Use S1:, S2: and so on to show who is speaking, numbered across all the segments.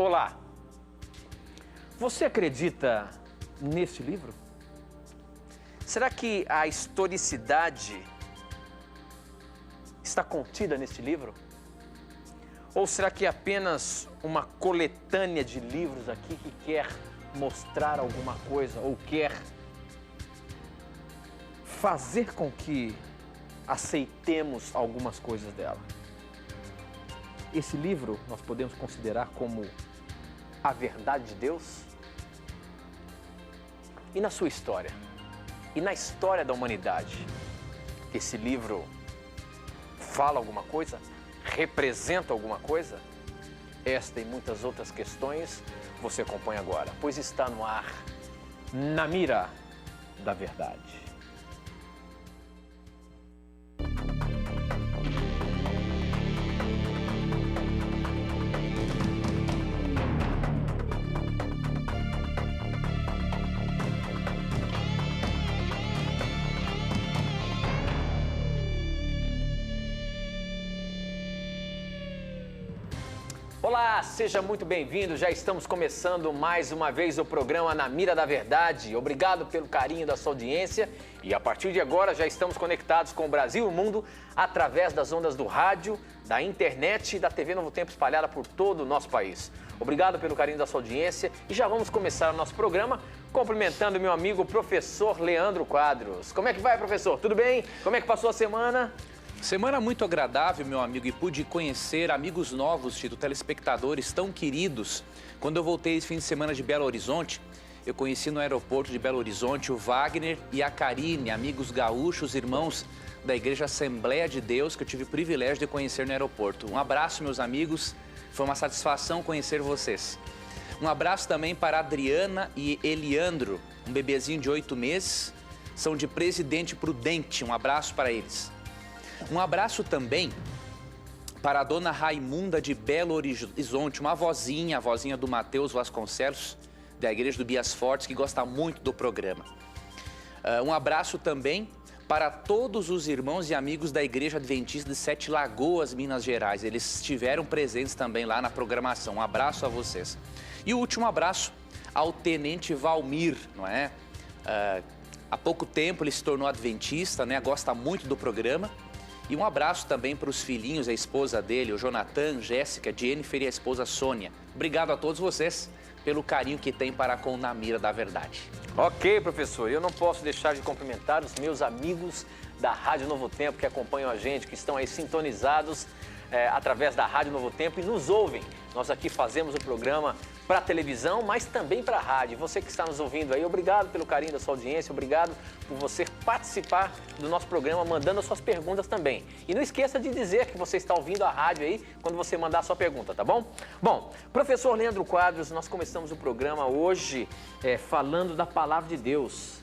S1: Olá! Você acredita neste livro? Será que a historicidade está contida neste livro? Ou será que é apenas uma coletânea de livros aqui que quer mostrar alguma coisa ou quer fazer com que aceitemos algumas coisas dela? Esse livro nós podemos considerar como a verdade de Deus? E na sua história? E na história da humanidade? Esse livro fala alguma coisa? Representa alguma coisa? Esta e muitas outras questões você acompanha agora, pois está no ar, Na Mira da Verdade. Olá, seja muito bem-vindo. Já estamos começando mais uma vez o programa Na Mira da Verdade. Obrigado pelo carinho da sua audiência e a partir de agora já estamos conectados com o Brasil e o mundo através das ondas do rádio, da internet e da TV Novo Tempo espalhada por todo o nosso país. Obrigado pelo carinho da sua audiência e já vamos começar o nosso programa cumprimentando meu amigo professor Leandro Quadros. Como é que vai, professor? Tudo bem? Como é que passou a semana?
S2: Semana muito agradável, meu amigo, e pude conhecer amigos novos, Tito, telespectadores tão queridos. Quando eu voltei esse fim de semana de Belo Horizonte, eu conheci no aeroporto de Belo Horizonte o Wagner e a Karine, amigos gaúchos, irmãos da Igreja Assembleia de Deus, que eu tive o privilégio de conhecer no aeroporto. Um abraço, meus amigos, foi uma satisfação conhecer vocês. Um abraço também para Adriana e Eliandro, um bebezinho de 8 meses, são de Presidente Prudente, um abraço para eles. Um abraço também para a dona Raimunda de Belo Horizonte, uma avózinha, a avózinha do Matheus Vasconcelos, da Igreja do Bias Fortes, que gosta muito do programa. Um abraço também para todos os irmãos e amigos da Igreja Adventista de Sete Lagoas, Minas Gerais. Eles estiveram presentes também lá na programação. Um abraço a vocês. E o último abraço ao Tenente Valmir, não é? Há pouco tempo ele se tornou adventista, né? Gosta muito do programa. E um abraço também para os filhinhos, a esposa dele, o Jonathan, Jéssica, Jennifer e a esposa Sônia. Obrigado a todos vocês pelo carinho que tem para com Na Mira da Verdade.
S1: Ok, professor. Eu não posso deixar de cumprimentar os meus amigos da Rádio Novo Tempo que acompanham a gente, que estão aí sintonizados através da Rádio Novo Tempo e nos ouvem. Nós aqui fazemos o programa para a televisão, mas também para a rádio. Você que está nos ouvindo aí, obrigado pelo carinho da sua audiência, obrigado por você participar do nosso programa, mandando as suas perguntas também. E não esqueça de dizer que você está ouvindo a rádio aí quando você mandar a sua pergunta, tá bom? Bom, professor Leandro Quadros, nós começamos o programa hoje falando da Palavra de Deus.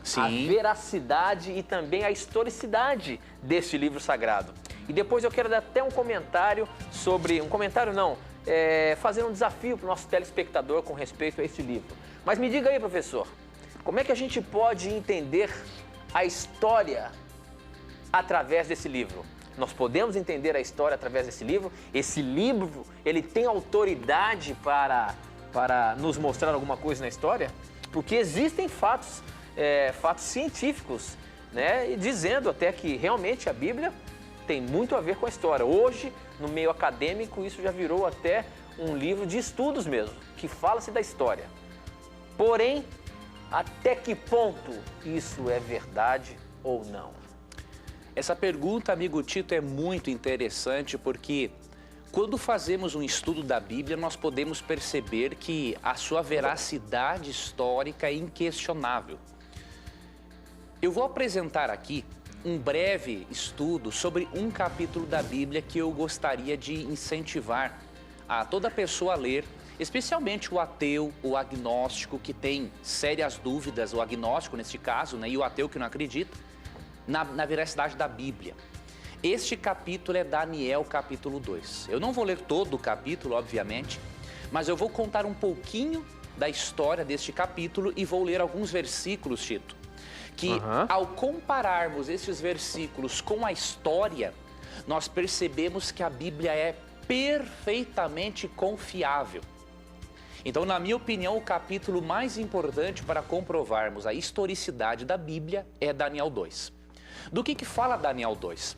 S1: Sim. A veracidade e também a historicidade deste livro sagrado. E depois eu quero dar até um comentário sobre... Um comentário não, fazer um desafio para o nosso telespectador com respeito a este livro. Mas me diga aí, professor, como é que a gente pode entender a história através desse livro? Nós podemos entender a história através desse livro? Esse livro, ele tem autoridade para nos mostrar alguma coisa na história? Porque existem fatos científicos, né, dizendo até que realmente a Bíblia tem muito a ver com a história. Hoje, no meio acadêmico, isso já virou até um livro de estudos mesmo, que fala-se da história. Porém, até que ponto isso é verdade ou não?
S2: Essa pergunta, amigo Tito, é muito interessante porque quando fazemos um estudo da Bíblia, nós podemos perceber que a sua veracidade histórica é inquestionável. Eu vou apresentar aqui um breve estudo sobre um capítulo da Bíblia que eu gostaria de incentivar a toda pessoa a ler, especialmente o ateu, o agnóstico, que tem sérias dúvidas, o agnóstico neste caso, né, e o ateu que não acredita, na veracidade da Bíblia. Este capítulo é Daniel, capítulo 2. Eu não vou ler todo o capítulo, obviamente, mas eu vou contar um pouquinho da história deste capítulo e vou ler alguns versículos, Tito, que ao compararmos esses versículos com a história, nós percebemos que a Bíblia é perfeitamente confiável. Então, na minha opinião, o capítulo mais importante para comprovarmos a historicidade da Bíblia é Daniel 2. Do que fala Daniel 2?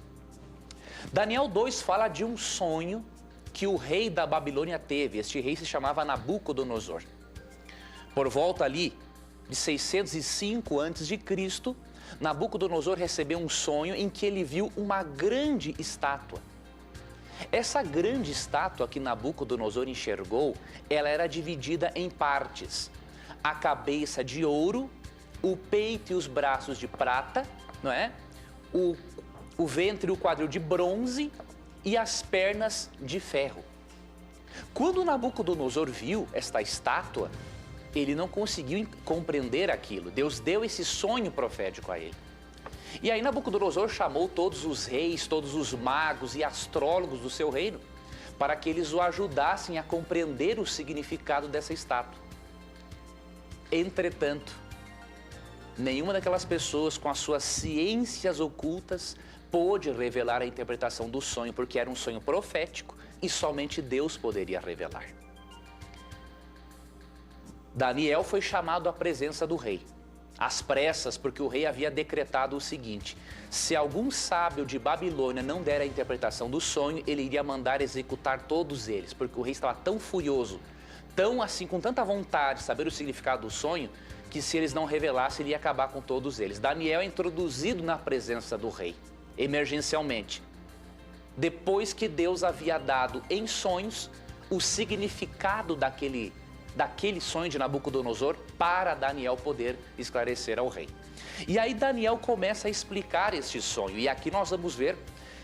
S2: Daniel 2 fala de um sonho que o rei da Babilônia teve. Este rei se chamava Nabucodonosor. Por volta ali de 605 a.C., Nabucodonosor recebeu um sonho em que ele viu uma grande estátua. Essa grande estátua que Nabucodonosor enxergou, ela era dividida em partes. A cabeça de ouro, o peito e os braços de prata, não é? O ventre e o quadril de bronze e as pernas de ferro. Quando Nabucodonosor viu esta estátua, ele não conseguiu compreender aquilo. Deus deu esse sonho profético a ele. E aí Nabucodonosor chamou todos os reis, todos os magos e astrólogos do seu reino para que eles o ajudassem a compreender o significado dessa estátua. Entretanto, nenhuma daquelas pessoas com as suas ciências ocultas pôde revelar a interpretação do sonho, porque era um sonho profético e somente Deus poderia revelar. Daniel foi chamado à presença do rei, às pressas, porque o rei havia decretado o seguinte: se algum sábio de Babilônia não der a interpretação do sonho, ele iria mandar executar todos eles, porque o rei estava tão furioso, tão assim, com tanta vontade de saber o significado do sonho, que se eles não revelassem, ele ia acabar com todos eles. Daniel é introduzido na presença do rei, emergencialmente, depois que Deus havia dado em sonhos o significado daquele sonho de Nabucodonosor para Daniel poder esclarecer ao rei. E aí Daniel começa a explicar este sonho. E aqui nós vamos ver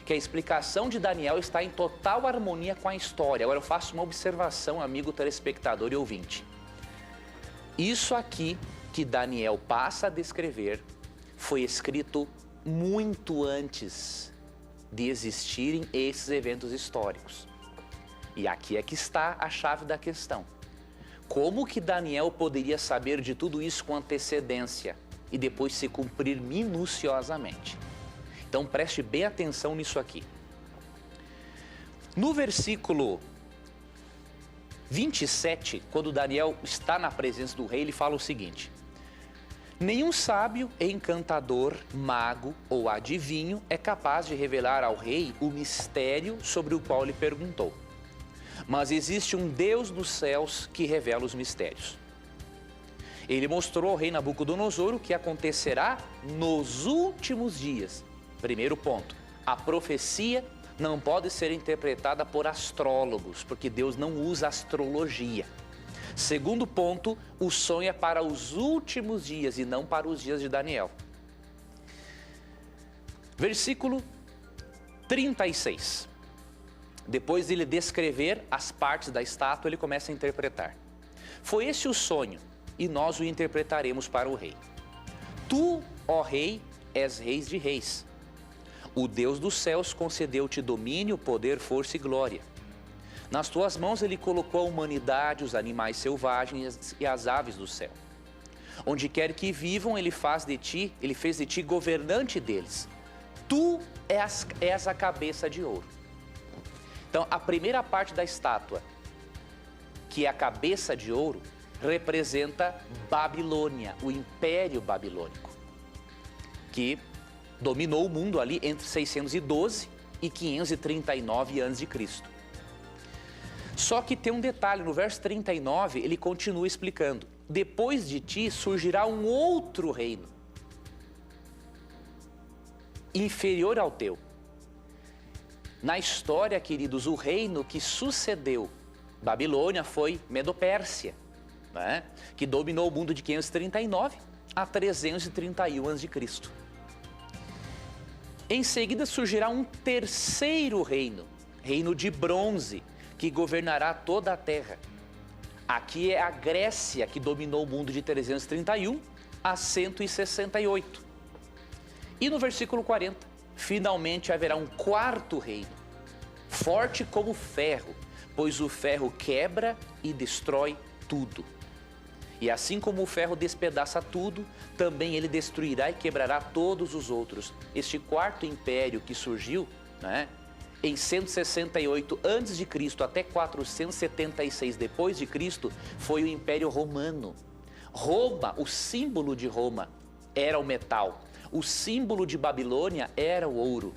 S2: que a explicação de Daniel está em total harmonia com a história. Agora eu faço uma observação, amigo telespectador e ouvinte. Isso aqui que Daniel passa a descrever foi escrito muito antes de existirem esses eventos históricos. E aqui é que está a chave da questão. Como que Daniel poderia saber de tudo isso com antecedência e depois se cumprir minuciosamente? Então preste bem atenção nisso aqui. No versículo 27, quando Daniel está na presença do rei, ele fala o seguinte: nenhum sábio, encantador, mago ou adivinho é capaz de revelar ao rei o mistério sobre o qual ele perguntou. Mas existe um Deus dos céus que revela os mistérios. Ele mostrou ao rei Nabucodonosor o que acontecerá nos últimos dias. Primeiro ponto, a profecia não pode ser interpretada por astrólogos, porque Deus não usa astrologia. Segundo ponto, o sonho é para os últimos dias e não para os dias de Daniel. Versículo 36. Depois de ele descrever as partes da estátua, ele começa a interpretar. Foi esse o sonho, e nós o interpretaremos para o rei. Tu, ó rei, és reis de reis. O Deus dos céus concedeu-te domínio, poder, força e glória. Nas tuas mãos ele colocou a humanidade, os animais selvagens e as aves do céu. Onde quer que vivam, ele fez de ti governante deles. Tu és a cabeça de ouro. Então, a primeira parte da estátua, que é a cabeça de ouro, representa Babilônia, o Império Babilônico, que dominou o mundo ali entre 612 e 539 a.C. Só que tem um detalhe, no verso 39, ele continua explicando: depois de ti surgirá um outro reino, inferior ao teu. Na história, queridos, o reino que sucedeu Babilônia foi Medo-Pérsia, né? Que dominou o mundo de 539 a 331 a.C. Em seguida surgirá um terceiro reino, reino de bronze, que governará toda a terra. Aqui é a Grécia, que dominou o mundo de 331 a 168. E no versículo 40, finalmente haverá um quarto reino, forte como ferro, pois o ferro quebra e destrói tudo. E assim como o ferro despedaça tudo, também ele destruirá e quebrará todos os outros. Este quarto império que surgiu, né, em 168 a.C. até 476 depois de Cristo, foi o Império Romano. Roma, o símbolo de Roma, era o metal. O símbolo de Babilônia era o ouro.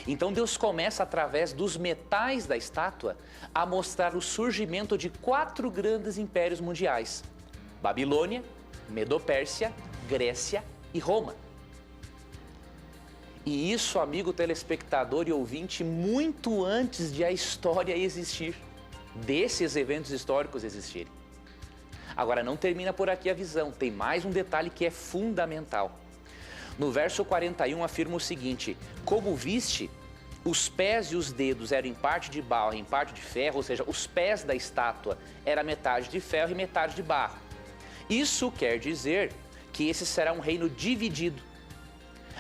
S2: Então Deus começa, através dos metais da estátua, a mostrar o surgimento de 4 grandes impérios mundiais: Babilônia, Medo-Pérsia, Grécia e Roma. E isso, amigo telespectador e ouvinte, muito antes de a história existir, desses eventos históricos existirem. Agora, não termina por aqui a visão, tem mais um detalhe que é fundamental. No verso 41 afirma o seguinte: como viste, os pés e os dedos eram em parte de barro e em parte de ferro, ou seja, os pés da estátua era metade de ferro e metade de barro. Isso quer dizer que esse será um reino dividido.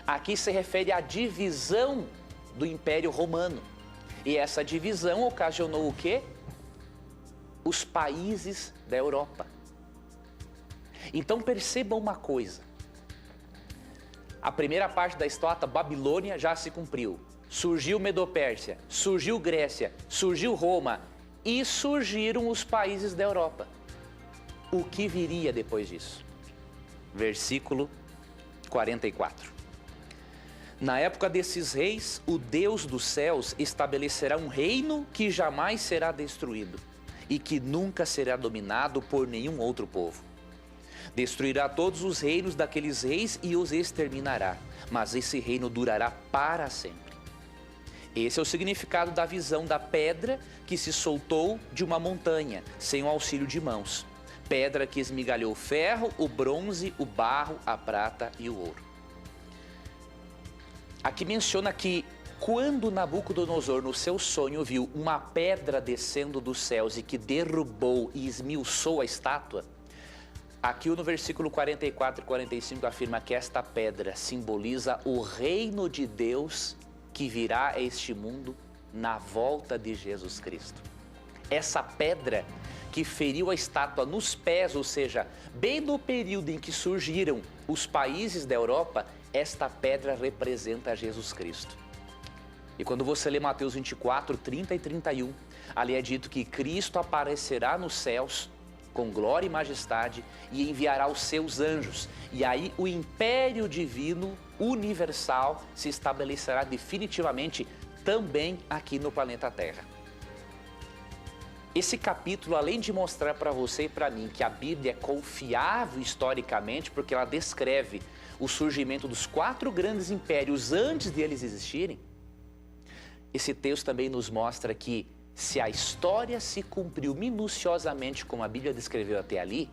S2: Aqui se refere à divisão do Império Romano. E essa divisão ocasionou o quê? Os países da Europa. Então percebam uma coisa. A primeira parte da estátua, Babilônia, já se cumpriu. Surgiu Medo-Pérsia, surgiu Grécia, surgiu Roma e surgiram os países da Europa. O que viria depois disso? Versículo 44. Na época desses reis, o Deus dos céus estabelecerá um reino que jamais será destruído e que nunca será dominado por nenhum outro povo. Destruirá todos os reinos daqueles reis e os exterminará, mas esse reino durará para sempre. Esse é o significado da visão da pedra que se soltou de uma montanha, sem o auxílio de mãos. Pedra que esmigalhou o ferro, o bronze, o barro, a prata e o ouro. Aqui menciona que quando Nabucodonosor, no seu sonho, viu uma pedra descendo dos céus e que derrubou e esmiuçou a estátua, aqui no versículo 44 e 45 afirma que esta pedra simboliza o reino de Deus que virá a este mundo na volta de Jesus Cristo. Essa pedra que feriu a estátua nos pés, ou seja, bem no período em que surgiram os países da Europa, esta pedra representa Jesus Cristo. E quando você lê Mateus 24, 30 e 31, ali é dito que Cristo aparecerá nos céus com glória e majestade e enviará os seus anjos. E aí o império divino universal se estabelecerá definitivamente também aqui no planeta Terra. Esse capítulo, além de mostrar para você e para mim que a Bíblia é confiável historicamente, porque ela descreve o surgimento dos 4 grandes impérios antes de eles existirem, esse texto também nos mostra que se a história se cumpriu minuciosamente como a Bíblia descreveu até ali,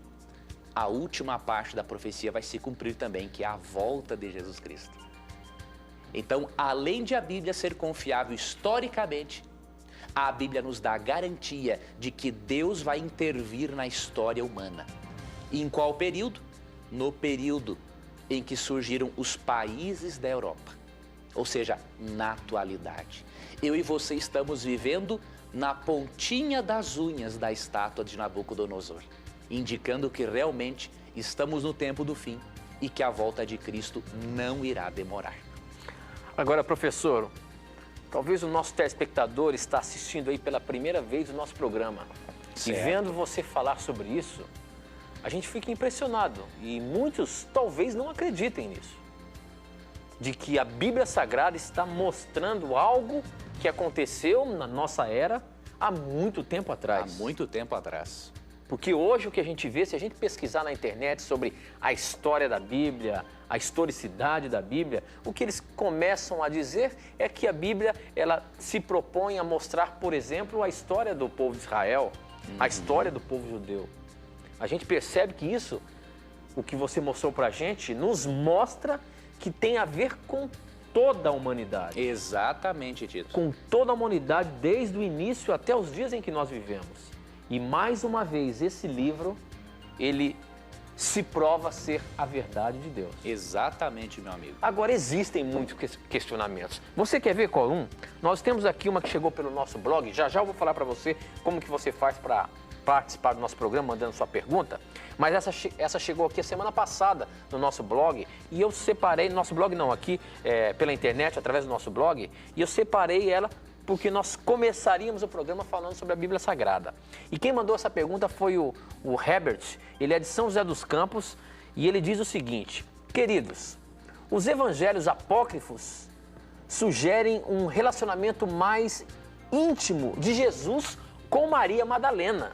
S2: a última parte da profecia vai se cumprir também, que é a volta de Jesus Cristo. Então, além de a Bíblia ser confiável historicamente, a Bíblia nos dá a garantia de que Deus vai intervir na história humana. E em qual período? No período em que surgiram os países da Europa, ou seja, na atualidade. Eu e você estamos vivendo na pontinha das unhas da estátua de Nabucodonosor, indicando que realmente estamos no tempo do fim e que a volta de Cristo não irá demorar.
S1: Agora, professor, talvez o nosso telespectador está assistindo aí pela primeira vez o nosso programa. Certo. E vendo você falar sobre isso, a gente fica impressionado e muitos talvez não acreditem nisso. De que a Bíblia Sagrada está mostrando algo que aconteceu na nossa era há muito tempo atrás.
S2: Há muito tempo atrás.
S1: Porque hoje o que a gente vê, se a gente pesquisar na internet sobre a história da Bíblia, a historicidade da Bíblia, o que eles começam a dizer é que a Bíblia ela se propõe a mostrar, por exemplo, a história do povo de Israel, a história do povo judeu. A gente percebe que isso, o que você mostrou pra gente, nos mostra que tem a ver com toda a humanidade.
S2: Exatamente, Tito.
S1: Com toda a humanidade, desde o início até os dias em que nós vivemos. E mais uma vez, esse livro, ele se prova ser a verdade de Deus.
S2: Exatamente, meu amigo.
S1: Agora, existem muitos questionamentos. Você quer ver qual um? Nós temos aqui uma que chegou pelo nosso blog. Já já eu vou falar para você como que você faz para participar do nosso programa, mandando sua pergunta, mas essa chegou aqui a semana passada no nosso blog, e eu separei, no nosso blog não, aqui pela internet, através do nosso blog, e eu separei ela porque nós começaríamos o programa falando sobre a Bíblia Sagrada. E quem mandou essa pergunta foi o Herbert, ele é de São José dos Campos, e ele diz o seguinte: queridos, os evangelhos apócrifos sugerem um relacionamento mais íntimo de Jesus com Maria Madalena.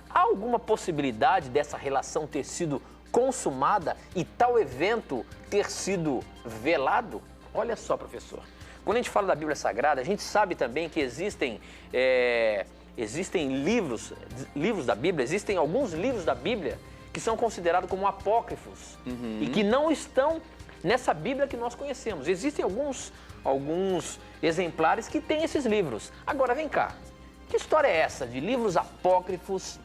S1: Há alguma possibilidade dessa relação ter sido consumada e tal evento ter sido velado? Olha só, professor. Quando a gente fala da Bíblia Sagrada, a gente sabe também que existem livros da Bíblia, existem alguns livros da Bíblia que são considerados como apócrifos e que não estão nessa Bíblia que nós conhecemos. Existem alguns exemplares que têm esses livros. Agora, vem cá. Que história é essa de livros apócrifos?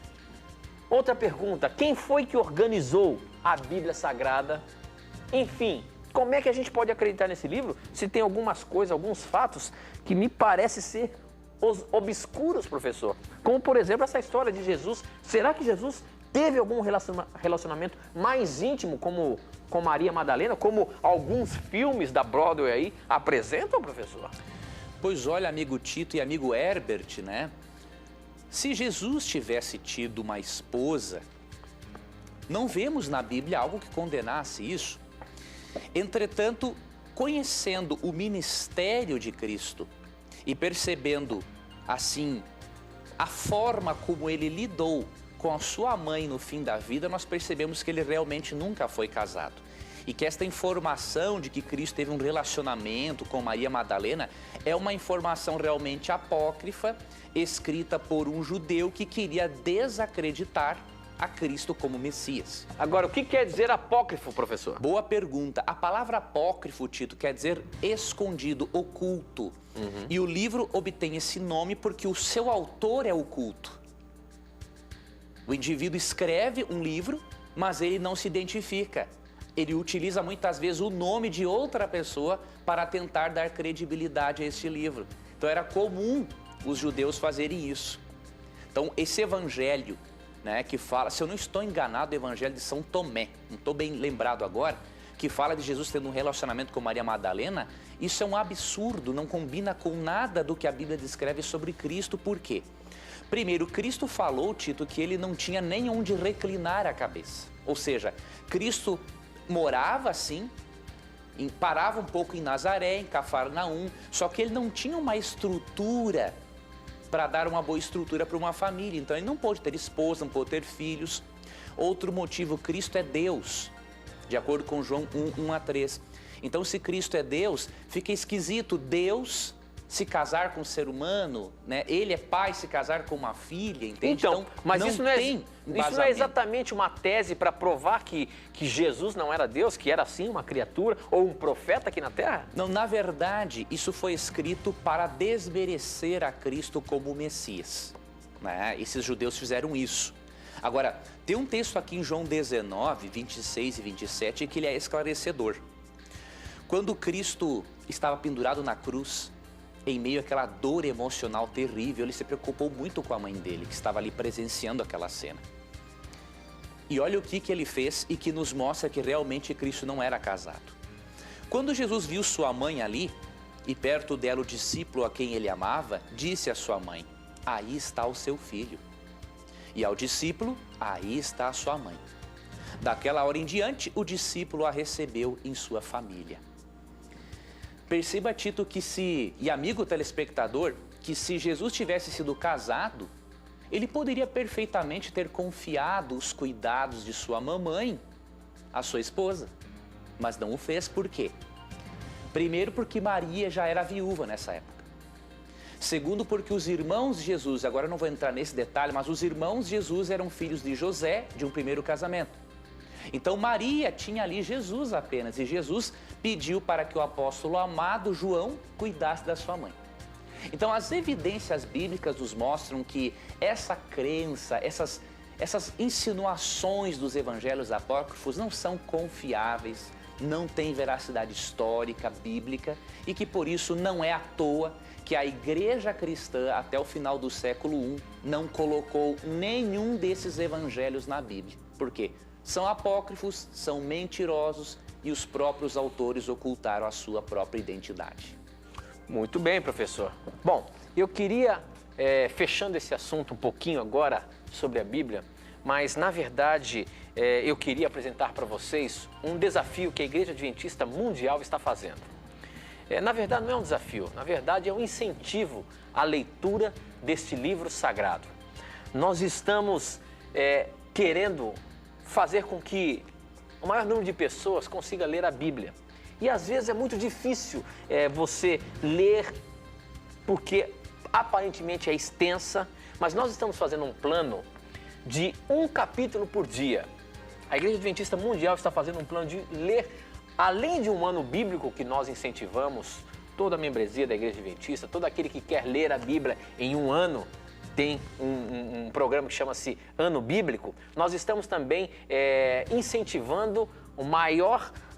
S1: Outra pergunta, quem foi que organizou a Bíblia Sagrada? Enfim, como é que a gente pode acreditar nesse livro se tem algumas coisas, alguns fatos que me parecem ser obscuros, professor? Como, por exemplo, essa história de Jesus. Será que Jesus teve algum relacionamento mais íntimo com Maria Madalena, como alguns filmes da Broadway aí apresentam, professor?
S2: Pois olha, amigo Tito e amigo Herbert, né? Se Jesus tivesse tido uma esposa, não vemos na Bíblia algo que condenasse isso. Entretanto, conhecendo o ministério de Cristo e percebendo, assim, a forma como ele lidou com a sua mãe no fim da vida, nós percebemos que ele realmente nunca foi casado. E que esta informação de que Cristo teve um relacionamento com Maria Madalena é uma informação realmente apócrifa, escrita por um judeu que queria desacreditar a Cristo como Messias.
S1: Agora, o que quer dizer apócrifo, professor?
S2: Boa pergunta. A palavra apócrifo, Tito, quer dizer escondido, oculto. E o livro obtém esse nome porque o seu autor é oculto. O indivíduo escreve um livro, mas ele não se identifica. Ele utiliza muitas vezes o nome de outra pessoa para tentar dar credibilidade a este livro. Então era comum os judeus fazerem isso. Então esse evangelho, né, que fala, se eu não estou enganado, o evangelho de São Tomé, não estou bem lembrado agora, que fala de Jesus tendo um relacionamento com Maria Madalena, isso é um absurdo, não combina com nada do que a Bíblia descreve sobre Cristo. Por quê? Primeiro, Cristo falou, Tito, que ele não tinha nem onde reclinar a cabeça. Ou seja, Cristo morava assim, parava um pouco em Nazaré, em Cafarnaum, só que ele não tinha uma estrutura para dar uma boa estrutura para uma família. Então ele não pôde ter esposa, não pôde ter filhos. Outro motivo, Cristo é Deus, de acordo com João 1:3. Então se Cristo é Deus, fica esquisito Deus se casar com um ser humano, né? Ele é pai se casar com uma filha, entende?
S1: Então, mas isso não é exatamente uma tese para provar que Jesus não era Deus, que era sim uma criatura ou um profeta aqui na Terra?
S2: Não, na verdade, isso foi escrito para desmerecer a Cristo como Messias, né? Esses judeus fizeram isso. Agora, tem um texto aqui em João 19, 26 e 27 que ele é esclarecedor. Quando Cristo estava pendurado na cruz, em meio àquela dor emocional terrível, ele se preocupou muito com a mãe dele, que estava ali presenciando aquela cena. E olha o que ele fez e que nos mostra que realmente Cristo não era casado. Quando Jesus viu sua mãe ali, e perto dela o discípulo a quem ele amava, disse à sua mãe: aí está o seu filho. E ao discípulo: aí está a sua mãe. Daquela hora em diante, o discípulo a recebeu em sua família. Perceba, Tito, e amigo telespectador, que se Jesus tivesse sido casado, ele poderia perfeitamente ter confiado os cuidados de sua mamãe à sua esposa. Mas não o fez, por quê? Primeiro, porque Maria já era viúva nessa época. Segundo, porque os irmãos de Jesus, agora eu não vou entrar nesse detalhe, mas os irmãos de Jesus eram filhos de José, de um primeiro casamento. Então Maria tinha ali Jesus apenas, e Jesus pediu para que o apóstolo amado João cuidasse da sua mãe. Então as evidências bíblicas nos mostram que essa crença, essas insinuações dos evangelhos apócrifos não são confiáveis, não tem veracidade histórica, bíblica, e que por isso não é à toa que a igreja cristã, até o final do século I, não colocou nenhum desses evangelhos na Bíblia. Por quê? São apócrifos, são mentirosos e os próprios autores ocultaram a sua própria identidade.
S1: Muito bem, professor. Bom, eu queria, fechando esse assunto um pouquinho agora sobre a Bíblia, mas, na verdade, eu queria apresentar para vocês um desafio que a Igreja Adventista Mundial está fazendo. Na verdade, não é um desafio, na verdade, é um incentivo à leitura deste livro sagrado. Nós estamos querendo fazer com que o maior número de pessoas consiga ler a Bíblia. E, às vezes, é muito difícil você ler, porque aparentemente é extensa, mas nós estamos fazendo um plano de um capítulo por dia. A Igreja Adventista Mundial está fazendo um plano de ler, além de um ano bíblico que nós incentivamos, toda a membresia da Igreja Adventista, todo aquele que quer ler a Bíblia em um ano, tem um programa que chama-se Ano Bíblico. Nós estamos também incentivando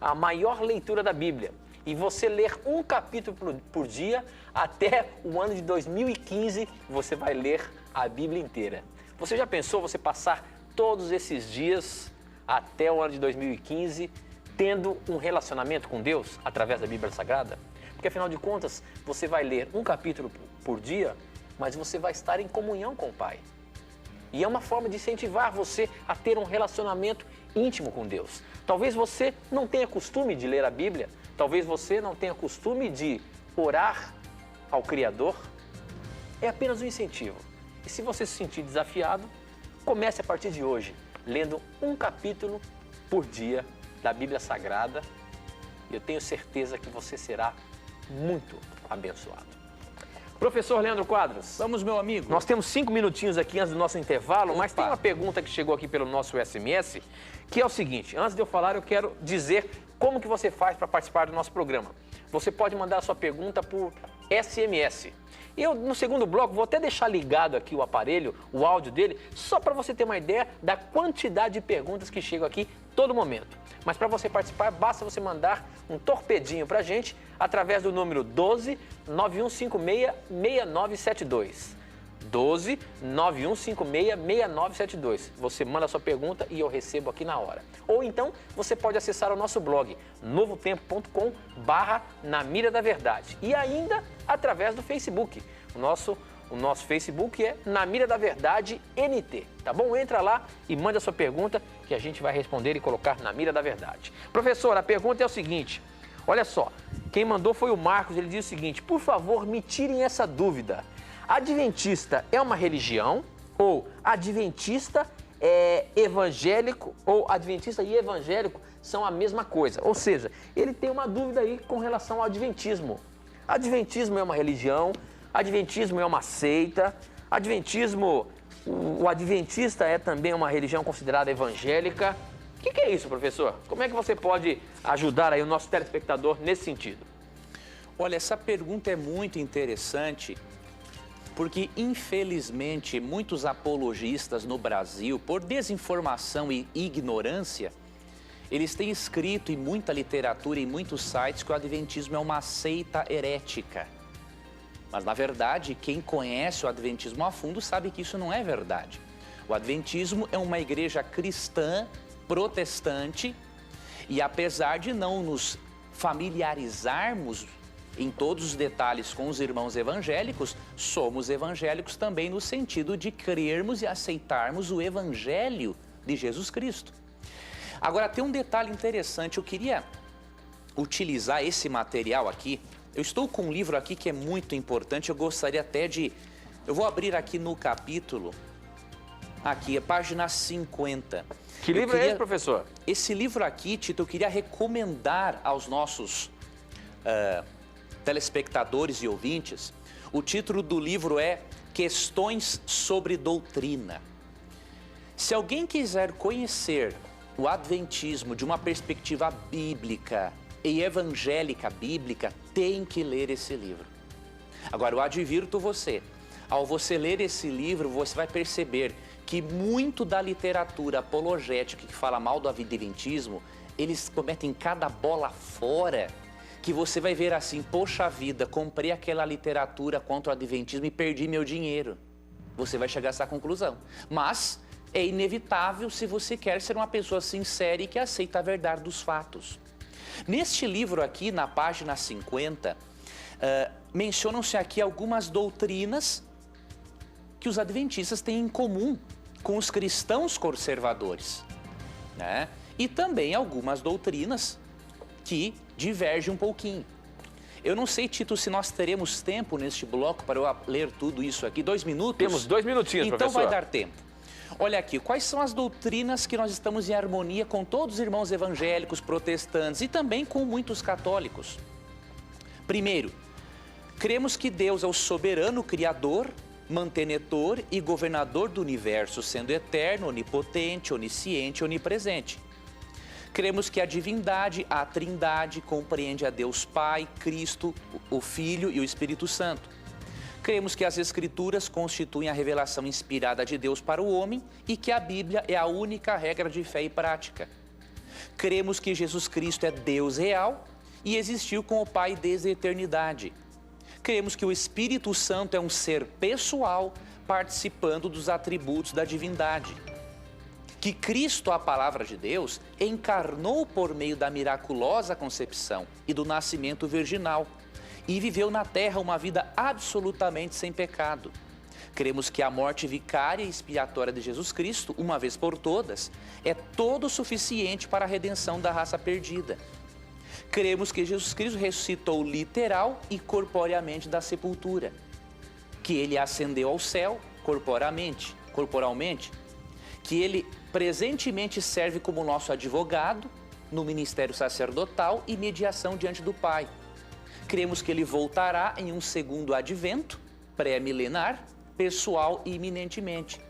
S1: a maior leitura da Bíblia. E você ler um capítulo por dia, até o ano de 2015, você vai ler a Bíblia inteira. Você já pensou você passar todos esses dias até o ano de 2015 tendo um relacionamento com Deus através da Bíblia Sagrada? Porque, afinal de contas, você vai ler um capítulo por dia, mas você vai estar em comunhão com o Pai. E é uma forma de incentivar você a ter um relacionamento íntimo com Deus. Talvez você não tenha costume de ler a Bíblia, talvez você não tenha costume de orar ao Criador. É apenas um incentivo. E se você se sentir desafiado, comece a partir de hoje, lendo um capítulo por dia da Bíblia Sagrada. E eu tenho certeza que você será muito abençoado. Professor Leandro Quadros.
S2: Vamos, meu amigo.
S1: Nós temos 5 minutinhos aqui antes do nosso intervalo, mas tem uma pergunta que chegou aqui pelo nosso SMS, que é o seguinte: antes de eu falar, eu quero dizer como que você faz para participar do nosso programa. Você pode mandar a sua pergunta por SMS. Eu, no segundo bloco, vou até deixar ligado aqui o aparelho, o áudio dele, só para você ter uma ideia da quantidade de perguntas que chegam aqui todo momento. Mas para você participar, basta você mandar um torpedinho para a gente através do número 12 9156 6972. 12 9156 6972. Você manda a sua pergunta e eu recebo aqui na hora. Ou então você pode acessar o nosso blog novotempo.com/Na Mira da Verdade. E ainda através do Facebook. O nosso Facebook é Na Mira da Verdade NT, tá bom? Entra lá e manda a sua pergunta que a gente vai responder e colocar na Mira da Verdade. Professor, a pergunta é o seguinte: olha só, quem mandou foi o Marcos. Ele diz o seguinte: por favor, me tirem essa dúvida. Adventista é uma religião? Ou adventista é evangélico? Ou adventista e evangélico são a mesma coisa? Ou seja, ele tem uma dúvida aí com relação ao adventismo. Adventismo é uma religião? Adventismo é uma seita? O adventista é também uma religião considerada evangélica? O que é isso, professor? Como é que você pode ajudar aí o nosso telespectador nesse sentido?
S2: Olha, essa pergunta é muito interessante, porque, infelizmente, muitos apologistas no Brasil, por desinformação e ignorância, eles têm escrito em muita literatura, em muitos sites, que o adventismo é uma seita herética. Mas, na verdade, quem conhece o adventismo a fundo sabe que isso não é verdade. O adventismo é uma igreja cristã, protestante, e apesar de não nos familiarizarmos em todos os detalhes com os irmãos evangélicos, somos evangélicos também no sentido de crermos e aceitarmos o evangelho de Jesus Cristo. Agora, tem um detalhe interessante, eu queria utilizar esse material aqui. Eu estou com um livro aqui que é muito importante, eu gostaria até de... Eu vou abrir aqui no capítulo, aqui, a página 50.
S1: Que livro é esse, professor?
S2: Esse livro aqui, Tito, eu queria recomendar aos nossos telespectadores e ouvintes. O título do livro é Questões sobre Doutrina. Se alguém quiser conhecer o adventismo de uma perspectiva bíblica e evangélica bíblica, tem que ler esse livro. Agora, eu advirto você, ao você ler esse livro, você vai perceber que muito da literatura apologética que fala mal do adventismo, eles cometem cada bola fora, que você vai ver assim, poxa vida, comprei aquela literatura contra o adventismo e perdi meu dinheiro. Você vai chegar a essa conclusão. Mas é inevitável se você quer ser uma pessoa sincera e que aceita a verdade dos fatos. Neste livro aqui, na página 50, mencionam-se aqui algumas doutrinas que os adventistas têm em comum com os cristãos conservadores, né? E também algumas doutrinas que divergem um pouquinho. Eu não sei, Tito, se nós teremos tempo neste bloco para eu ler tudo isso aqui. 2 minutos?
S1: Temos 2 minutinhos,
S2: então
S1: professor.
S2: Vai dar tempo. Olha aqui, quais são as doutrinas que nós estamos em harmonia com todos os irmãos evangélicos, protestantes e também com muitos católicos? Primeiro, cremos que Deus é o soberano criador, mantenedor e governador do universo, sendo eterno, onipotente, onisciente e onipresente. Cremos que a divindade, a trindade, compreende a Deus Pai, Cristo, o Filho e o Espírito Santo. Cremos que as Escrituras constituem a revelação inspirada de Deus para o homem e que a Bíblia é a única regra de fé e prática. Cremos que Jesus Cristo é Deus real e existiu com o Pai desde a eternidade. Cremos que o Espírito Santo é um ser pessoal participando dos atributos da divindade. Que Cristo, a palavra de Deus, encarnou por meio da miraculosa concepção e do nascimento virginal e viveu na terra uma vida absolutamente sem pecado. Cremos que a morte vicária e expiatória de Jesus Cristo, uma vez por todas, é todo o suficiente para a redenção da raça perdida. Cremos que Jesus Cristo ressuscitou literal e corporeamente da sepultura, que ele ascendeu ao céu corporalmente, que ele presentemente serve como nosso advogado no ministério sacerdotal e mediação diante do Pai. Cremos que ele voltará em um segundo advento, pré-milenar, pessoal e iminentemente.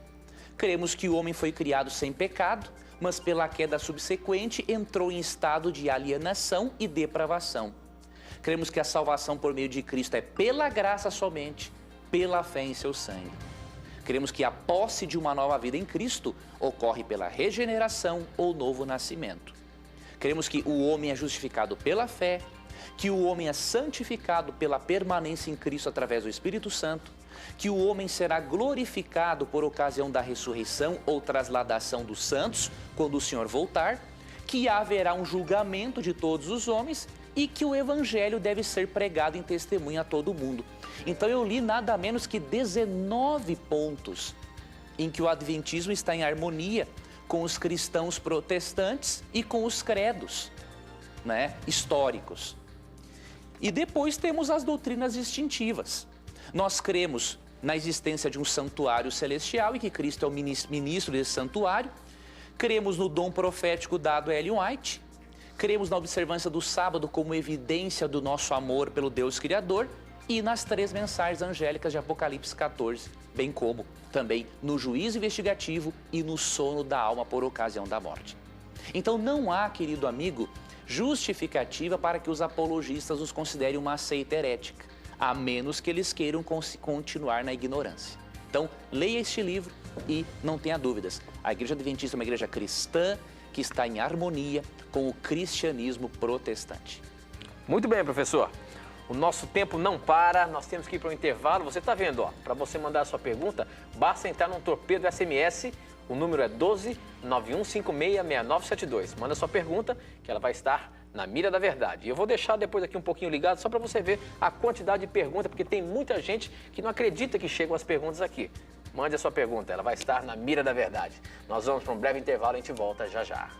S2: Cremos que o homem foi criado sem pecado, mas pela queda subsequente entrou em estado de alienação e depravação. Cremos que a salvação por meio de Cristo é pela graça somente, pela fé em seu sangue. Cremos que a posse de uma nova vida em Cristo ocorre pela regeneração ou novo nascimento. Cremos que o homem é justificado pela fé, que o homem é santificado pela permanência em Cristo através do Espírito Santo, que o homem será glorificado por ocasião da ressurreição ou trasladação dos santos, quando o Senhor voltar, que haverá um julgamento de todos os homens e que o Evangelho deve ser pregado em testemunho a todo mundo. Então eu li nada menos que 19 pontos em que o Adventismo está em harmonia com os cristãos protestantes e com os credos, né, históricos. E depois temos as doutrinas distintivas. Nós cremos na existência de um santuário celestial e que Cristo é o ministro desse santuário. Cremos no dom profético dado a Ellen White. Cremos na observância do sábado como evidência do nosso amor pelo Deus Criador e nas 3 mensagens angélicas de Apocalipse 14, bem como também no juízo investigativo e no sono da alma por ocasião da morte. Então não há, querido amigo, justificativa para que os apologistas os considerem uma seita herética, a menos que eles queiram continuar na ignorância. Então, leia este livro e não tenha dúvidas. A Igreja Adventista é uma igreja cristã que está em harmonia com o cristianismo protestante.
S1: Muito bem, professor. O nosso tempo não para, nós temos que ir para o intervalo. Você está vendo, ó, para você mandar a sua pergunta, basta entrar no Torpedo SMS, o número é 12 91566972. Manda a sua pergunta, que ela vai estar na mira da verdade. E eu vou deixar depois aqui um pouquinho ligado, só para você ver a quantidade de perguntas, porque tem muita gente que não acredita que chegam as perguntas aqui. Mande a sua pergunta, ela vai estar na mira da verdade. Nós vamos para um breve intervalo, a gente volta já já.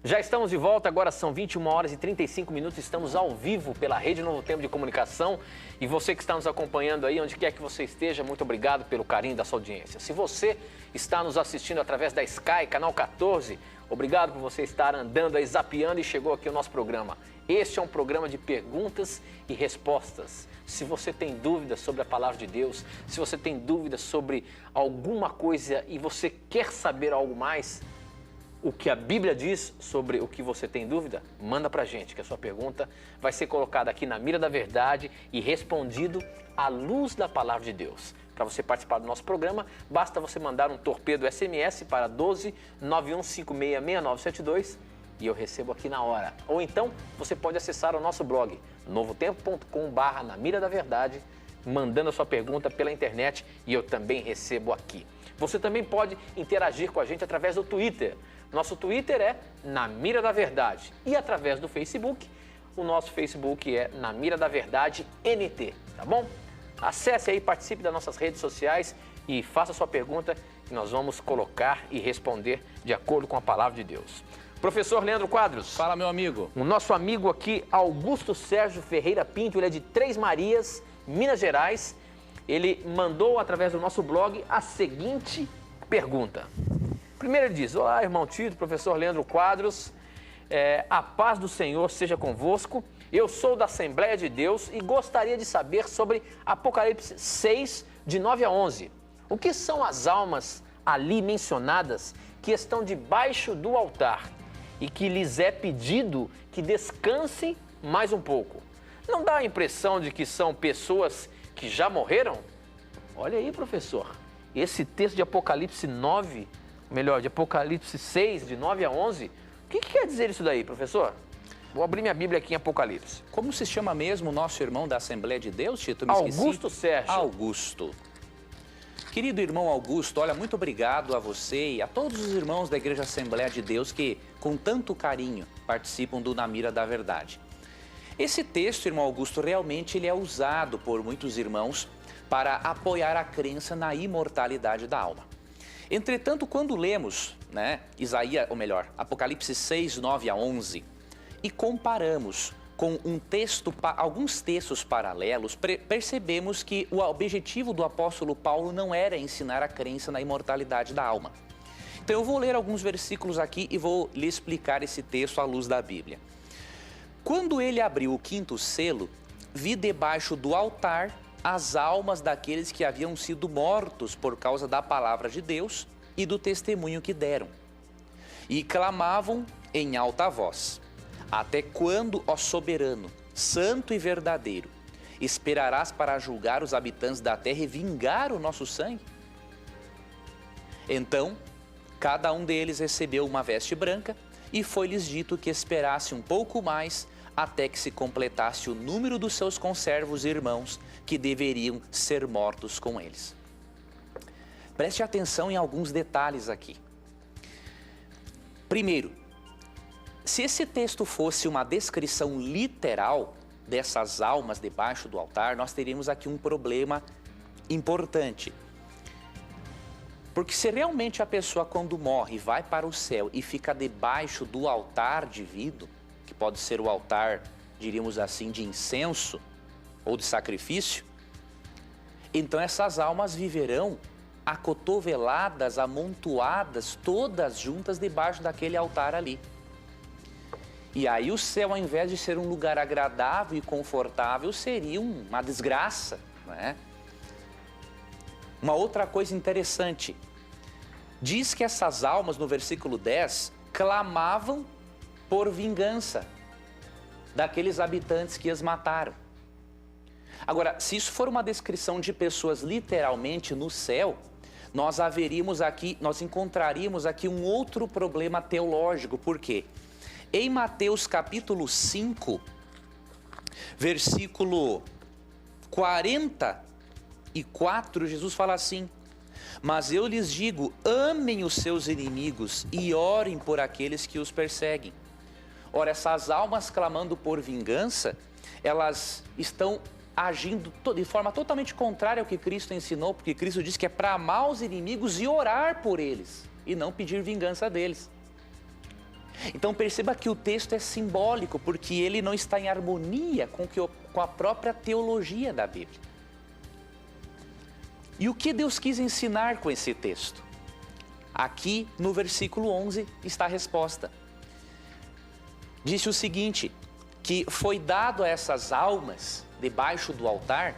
S1: Já estamos de volta, agora são 21 horas e 35 minutos, estamos ao vivo pela Rede Novo Tempo de Comunicação e você que está nos acompanhando aí, onde quer que você esteja, muito obrigado pelo carinho da sua audiência. Se você está nos assistindo através da Sky, canal 14, obrigado por você estar andando aí, zapeando e chegou aqui o nosso programa. Este é um programa de perguntas e respostas. Se você tem dúvidas sobre a palavra de Deus, se você tem dúvidas sobre alguma coisa e você quer saber algo mais, o que a Bíblia diz sobre o que você tem dúvida? Manda pra gente, que a sua pergunta vai ser colocada aqui na mira da verdade e respondido à luz da palavra de Deus. Para você participar do nosso programa, basta você mandar um torpedo SMS para 12 9156 6972 e eu recebo aqui na hora. Ou então, você pode acessar o nosso blog, novotempo.com/, na mira da verdade, mandando a sua pergunta pela internet e eu também recebo aqui. Você também pode interagir com a gente através do Twitter. Nosso Twitter é Na Mira da Verdade. E através do Facebook, o nosso Facebook é Na Mira da Verdade NT, tá bom? Acesse aí, participe das nossas redes sociais e faça sua pergunta que nós vamos colocar e responder de acordo com a palavra de Deus. Professor Leandro Quadros.
S2: Fala, meu amigo.
S1: O nosso amigo aqui, Augusto Sérgio Ferreira Pinto, ele é de Três Marias, Minas Gerais. Ele mandou através do nosso blog a seguinte pergunta. Primeiro ele diz: olá, irmão Tito, professor Leandro Quadros, a paz do Senhor seja convosco. Eu sou da Assembleia de Deus e gostaria de saber sobre Apocalipse 6, de 9 a 11. O que são as almas ali mencionadas que estão debaixo do altar e que lhes é pedido que descansem mais um pouco? Não dá a impressão de que são pessoas que já morreram? Olha aí, professor, esse texto de Apocalipse 9, melhor, de Apocalipse 6, de 9 a 11, o que quer dizer isso daí, professor? Vou abrir minha Bíblia aqui em Apocalipse.
S2: Como se chama mesmo o nosso irmão da Assembleia de Deus, Tito?
S1: Augusto Sérgio.
S2: Augusto. Querido irmão Augusto, olha, muito obrigado a você e a todos os irmãos da Igreja Assembleia de Deus que, com tanto carinho, participam do Na Mira da Verdade. Esse texto, irmão Augusto, realmente ele é usado por muitos irmãos para apoiar a crença na imortalidade da alma. Entretanto, quando lemos, Apocalipse 6, 9 a 11, e comparamos com alguns textos paralelos, percebemos que o objetivo do apóstolo Paulo não era ensinar a crença na imortalidade da alma. Então eu vou ler alguns versículos aqui e vou lhe explicar esse texto à luz da Bíblia. Quando ele abriu o quinto selo, vi debaixo do altar as almas daqueles que haviam sido mortos por causa da palavra de Deus e do testemunho que deram. E clamavam em alta voz: até quando, ó soberano, santo e verdadeiro, esperarás para julgar os habitantes da terra e vingar o nosso sangue? Então, cada um deles recebeu uma veste branca e foi-lhes dito que esperasse um pouco mais até que se completasse o número dos seus conservos e irmãos que deveriam ser mortos com eles. Preste atenção em alguns detalhes aqui. Primeiro, se esse texto fosse uma descrição literal dessas almas debaixo do altar, nós teríamos aqui um problema importante. Porque se realmente a pessoa, quando morre, vai para o céu e fica debaixo do altar divino, que pode ser o altar, diríamos assim, de incenso ou de sacrifício, então essas almas viverão acotoveladas, amontoadas, todas juntas debaixo daquele altar ali. E aí o céu, ao invés de ser um lugar agradável e confortável, seria uma desgraça, não é? Uma outra coisa interessante, diz que essas almas, no versículo 10, clamavam por vingança daqueles habitantes que as mataram. Agora, se isso for uma descrição de pessoas literalmente no céu, nós encontraríamos aqui um outro problema teológico. Por quê? Em Mateus capítulo 5, versículo 44, Jesus fala assim: mas eu lhes digo, amem os seus inimigos e orem por aqueles que os perseguem. Ora, essas almas clamando por vingança, elas estão agindo de forma totalmente contrária ao que Cristo ensinou, porque Cristo disse que é para amar os inimigos e orar por eles, e não pedir vingança deles. Então perceba que o texto é simbólico, porque ele não está em harmonia com a própria teologia da Bíblia. E o que Deus quis ensinar com esse texto? Aqui no versículo 11 está a resposta. Disse o seguinte, que foi dado a essas almas debaixo do altar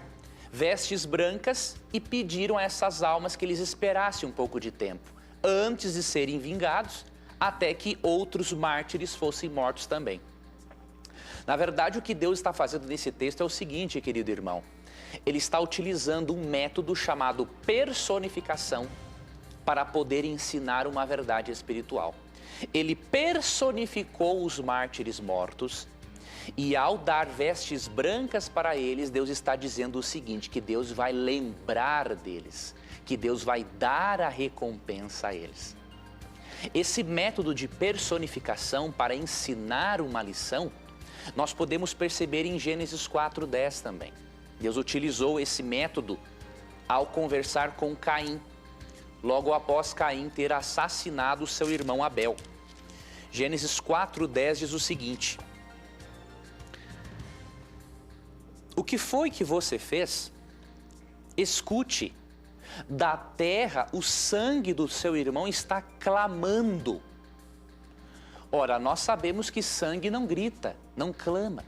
S2: vestes brancas e pediram a essas almas que eles esperassem um pouco de tempo, antes de serem vingados, até que outros mártires fossem mortos também. Na verdade, o que Deus está fazendo nesse texto é o seguinte, querido irmão. Ele está utilizando um método chamado personificação para poder ensinar uma verdade espiritual. Ele personificou os mártires mortos e ao dar vestes brancas para eles, Deus está dizendo o seguinte, que Deus vai lembrar deles, que Deus vai dar a recompensa a eles. Esse método de personificação para ensinar uma lição, nós podemos perceber em Gênesis 4:10 também. Deus utilizou esse método ao conversar com Caim, logo após Caim ter assassinado seu irmão Abel. Gênesis 4:10 diz o seguinte: o que foi que você fez? Escute, da terra o sangue do seu irmão está clamando. Ora, nós sabemos que sangue não grita, não clama.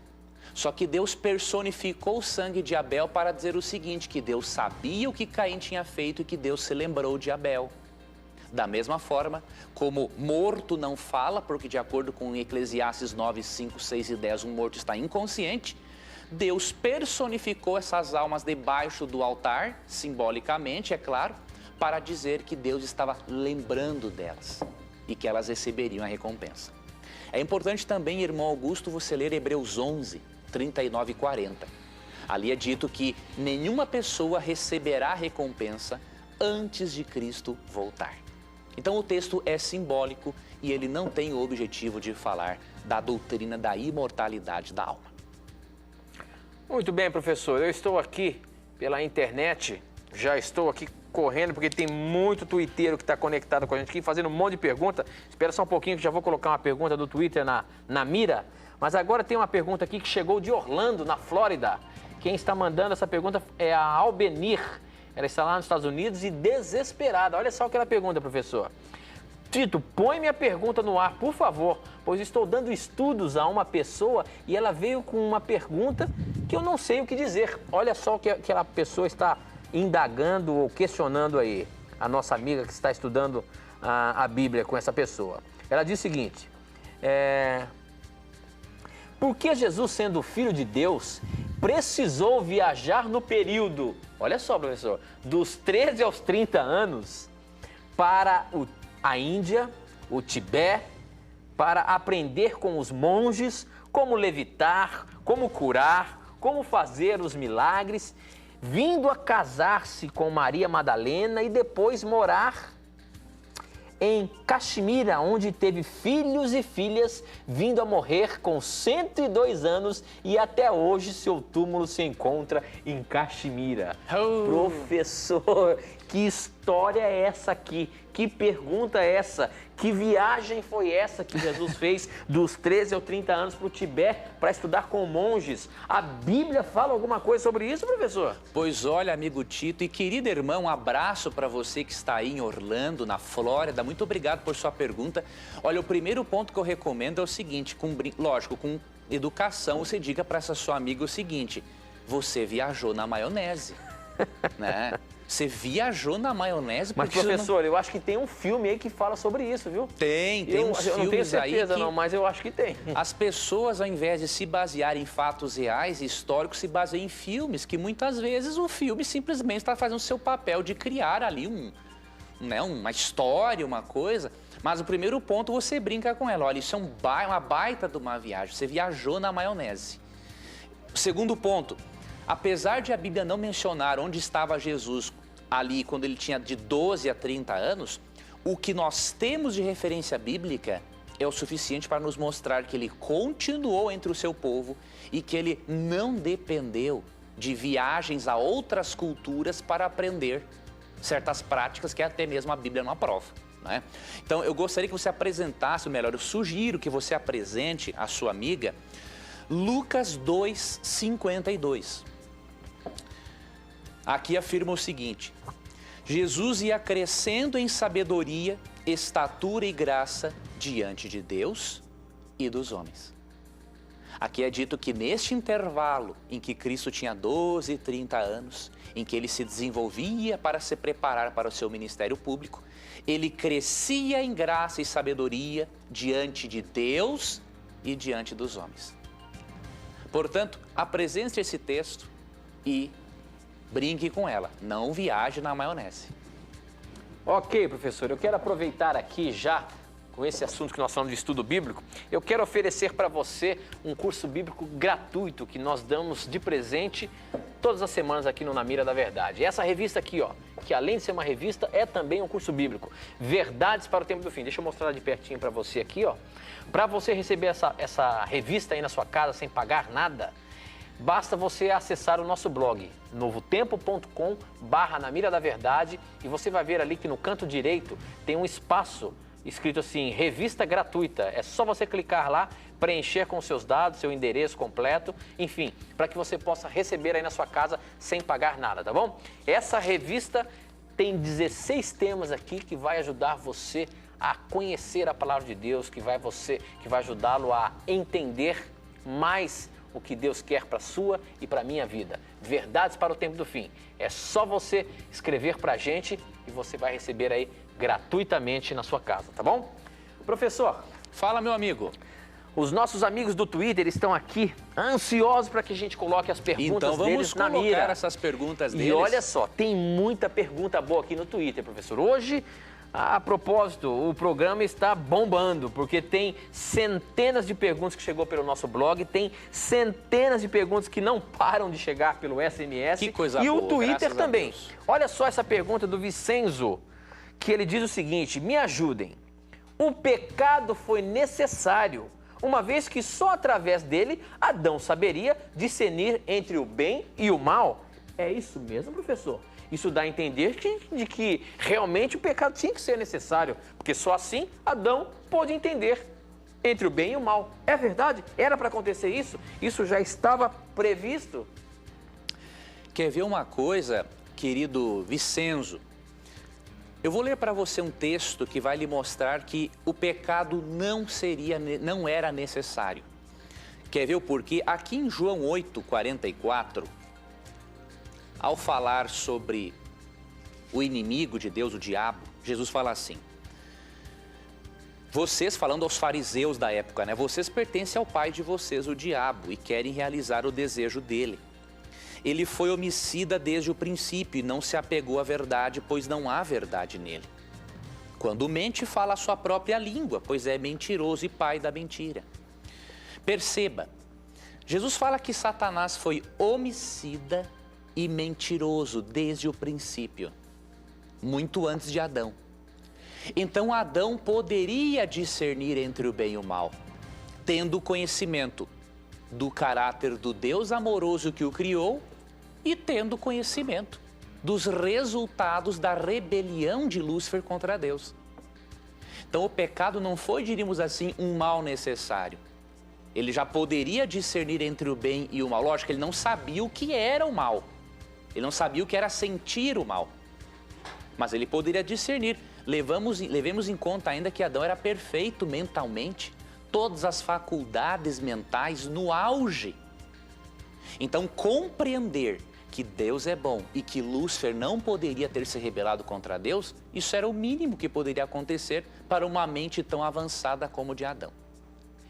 S2: Só que Deus personificou o sangue de Abel para dizer o seguinte, que Deus sabia o que Caim tinha feito e que Deus se lembrou de Abel. Da mesma forma, como morto não fala, porque de acordo com Eclesiastes 9, 5, 6 e 10, um morto está inconsciente, Deus personificou essas almas debaixo do altar, simbolicamente, é claro, para dizer que Deus estava lembrando delas e que elas receberiam a recompensa. É importante também, irmão Augusto, você ler Hebreus 11, 39 e 40. Ali é dito que nenhuma pessoa receberá a recompensa antes de Cristo voltar. Então o texto é simbólico e ele não tem o objetivo de falar da doutrina da imortalidade da alma.
S1: Muito bem, professor. Eu estou aqui pela internet, já estou aqui correndo, porque tem muito tuiteiro que está conectado com a gente aqui, fazendo um monte de pergunta. Espera só um pouquinho que já vou colocar uma pergunta do Twitter na mira. Mas agora tem uma pergunta aqui que chegou de Orlando, na Flórida. Quem está mandando essa pergunta é a Albenir. Ela está lá nos Estados Unidos e desesperada. Olha só o que ela pergunta, professor. Tito, põe minha pergunta no ar, por favor, pois estou dando estudos a uma pessoa e ela veio com uma pergunta que eu não sei o que dizer. Olha só o que aquela pessoa está indagando ou questionando aí, a nossa amiga que está estudando a Bíblia com essa pessoa. Ela diz o seguinte, por que Jesus, sendo filho de Deus, precisou viajar no período, olha só, professor, dos 13 aos 30 anos para a Índia, o Tibete, para aprender com os monges como levitar, como curar, como fazer os milagres, vindo a casar-se com Maria Madalena e depois morar em Caxemira, onde teve filhos e filhas, vindo a morrer com 102 anos e até hoje seu túmulo se encontra em Caxemira. Professor, que história é essa aqui? Que pergunta é essa? Que viagem foi essa que Jesus fez dos 13 aos 30 anos para o Tibete para estudar com monges? A Bíblia fala alguma coisa sobre isso, professor?
S2: Pois olha, amigo Tito e querido irmão, um abraço para você que está aí em Orlando, na Flórida. Muito obrigado por sua pergunta. Olha, o primeiro ponto que eu recomendo é o seguinte, lógico, com educação, você diga para essa sua amiga o seguinte, você viajou na maionese, né? Você viajou na maionese?
S1: Mas, professor, eu acho que tem um filme aí que fala sobre isso, viu?
S2: Tem uns filmes aí.
S1: Eu não tenho certeza, não, mas eu acho que tem.
S2: As pessoas, ao invés de se basear em fatos reais e históricos, se baseiam em filmes, que muitas vezes o filme simplesmente está fazendo o seu papel de criar ali uma história, uma coisa. Mas o primeiro ponto, você brinca com ela. Olha, isso é uma baita de uma viagem. Você viajou na maionese. O segundo ponto. Apesar de a Bíblia não mencionar onde estava Jesus ali quando ele tinha de 12 a 30 anos, o que nós temos de referência bíblica é o suficiente para nos mostrar que ele continuou entre o seu povo e que ele não dependeu de viagens a outras culturas para aprender certas práticas que até mesmo a Bíblia não aprova, né? Então eu gostaria que você apresentasse, ou melhor, eu sugiro que você apresente à sua amiga Lucas 2:52. Aqui afirma o seguinte, Jesus ia crescendo em sabedoria, estatura e graça diante de Deus e dos homens. Aqui é dito que neste intervalo em que Cristo tinha 12 e 30 anos, em que ele se desenvolvia para se preparar para o seu ministério público, ele crescia em graça e sabedoria diante de Deus e diante dos homens. Portanto, apresente esse texto e brinque com ela, não viaje na maionese.
S1: Ok, professor, eu quero aproveitar aqui já, com esse assunto que nós falamos de estudo bíblico, eu quero oferecer para você um curso bíblico gratuito que nós damos de presente todas as semanas aqui no Na Mira da Verdade. Essa revista aqui, ó, que além de ser uma revista, é também um curso bíblico. Verdades para o Tempo do Fim. Deixa eu mostrar de pertinho para você aqui, ó. Para você receber essa revista aí na sua casa sem pagar nada, basta você acessar o nosso blog, novotempo.com/Na Mira da Verdade, e você vai ver ali que no canto direito tem um espaço escrito assim, revista gratuita. É só você clicar lá, preencher com seus dados, seu endereço completo, enfim, para que você possa receber aí na sua casa sem pagar nada, tá bom? Essa revista tem 16 temas aqui que vai ajudar você a conhecer a palavra de Deus, que vai ajudá-lo a entender mais o que Deus quer para a sua e para a minha vida. Verdades para o Tempo do Fim. É só você escrever para a gente e você vai receber aí gratuitamente na sua casa, tá bom? Professor,
S2: fala, meu amigo.
S1: Os nossos amigos do Twitter estão aqui ansiosos para que a gente coloque as perguntas deles na mira.
S2: Então vamos colocar essas perguntas deles.
S1: E olha só, tem muita pergunta boa aqui no Twitter, professor. Hoje, a propósito, o programa está bombando, porque tem centenas de perguntas que chegou pelo nosso blog, tem centenas de perguntas que não param de chegar pelo SMS.
S2: Que coisa
S1: boa, e o
S2: Twitter
S1: também. Olha só essa pergunta do Vicenzo, que ele diz o seguinte: me ajudem. O pecado foi necessário, uma vez que só através dele Adão saberia discernir entre o bem e o mal. É isso mesmo, professor? Isso dá a entender de que realmente o pecado tinha que ser necessário, porque só assim Adão pôde entender entre o bem e o mal. É verdade? Era para acontecer isso? Isso já estava previsto?
S2: Quer ver uma coisa, querido Vicenzo? Eu vou ler para você um texto que vai lhe mostrar que o pecado não era necessário. Quer ver o porquê? Aqui em João 8:44, ao falar sobre o inimigo de Deus, o diabo, Jesus fala assim: vocês, falando aos fariseus da época, né? Vocês pertencem ao pai de vocês, o diabo, e querem realizar o desejo dele. Ele foi homicida desde o princípio e não se apegou à verdade, pois não há verdade nele. Quando mente, fala a sua própria língua, pois é mentiroso e pai da mentira. Perceba, Jesus fala que Satanás foi homicida e mentiroso desde o princípio, muito antes de Adão. Então Adão poderia discernir entre o bem e o mal, tendo conhecimento do caráter do Deus amoroso que o criou e tendo conhecimento dos resultados da rebelião de Lúcifer contra Deus. Então o pecado não foi, diríamos assim, um mal necessário. Ele já poderia discernir entre o bem e o mal. Lógico que ele não sabia o que era o mal. Ele não sabia o que era sentir o mal. Mas ele poderia discernir. Levemos em conta ainda que Adão era perfeito mentalmente. Todas as faculdades mentais no auge. Então, compreender que Deus é bom e que Lúcifer não poderia ter se rebelado contra Deus, isso era o mínimo que poderia acontecer para uma mente tão avançada como a de Adão.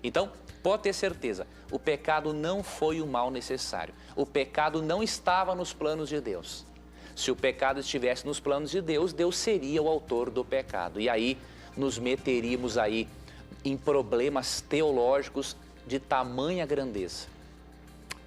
S2: Então, pode ter certeza, o pecado não foi o mal necessário. O pecado não estava nos planos de Deus. Se o pecado estivesse nos planos de Deus, Deus seria o autor do pecado. E aí, nos meteríamos aí em problemas teológicos de tamanha grandeza.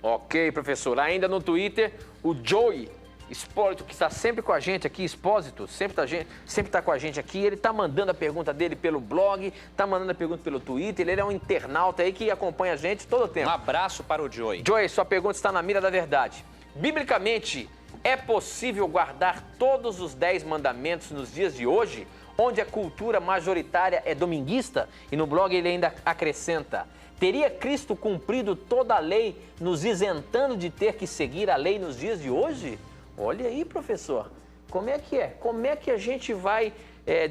S1: Ok, professor. Ainda no Twitter, o Joey Expósito, que está sempre com a gente aqui, Expósito, sempre está com a gente aqui. Ele está mandando a pergunta dele pelo blog, está mandando a pergunta pelo Twitter. Ele é um internauta aí que acompanha a gente todo o tempo.
S2: Um abraço para o Joey.
S1: Joey, sua pergunta está na mira da verdade. Biblicamente, é possível guardar todos os 10 mandamentos nos dias de hoje, onde a cultura majoritária é dominguista? E no blog ele ainda acrescenta: teria Cristo cumprido toda a lei, nos isentando de ter que seguir a lei nos dias de hoje? Olha aí, professor, como é que é? Como é que a gente vai